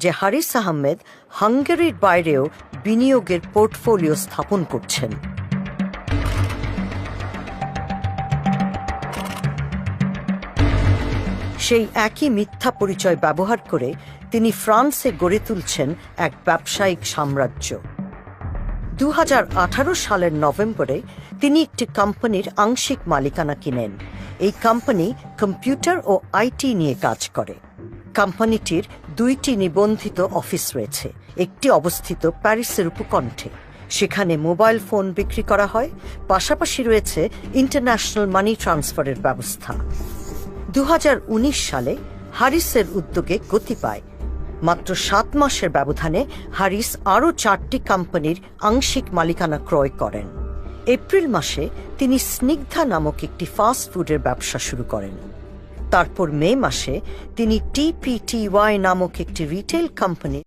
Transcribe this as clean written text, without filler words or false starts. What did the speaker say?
যে হারিস আহমেদ হাঙ্গেরির বাইরেও বিনিয়োগের পোর্টফোলিও স্থাপন করছেন। সেই একই মিথ্যা পরিচয় ব্যবহার করে তিনি ফ্রান্সে গড়ে তুলছেন এক ব্যবসায়িক সাম্রাজ্য। 2018 সালের নভেম্বরে তিনি একটি কোম্পানির আংশিক মালিকানা কিনেন। এই কোম্পানি কম্পিউটার ও আইটি নিয়ে কাজ করে। কোম্পানিটির 2টি নিবন্ধিত অফিস রয়েছে, একটি অবস্থিত প্যারিসের উপকণ্ঠে। সেখানে মোবাইল ফোন বিক্রি করা হয়, পাশাপাশি রয়েছে ইন্টারন্যাশনাল মানি ট্রান্সফারের ব্যবস্থা। 2019 সালে হারিসের উদ্যোগে গতি পায়। মাত্র 7 মাসের ব্যবধানে হারিস আরও 4টি কোম্পানির আংশিক মালিকানা ক্রয় করেন। এপ্রিল মাসে তিনি স্নিগ্ধা নামক একটি ফাস্ট ফুডের ব্যবসা শুরু করেন। তারপর মে মাসে তিনি TPTY নামক একটি রিটেল কোম্পানি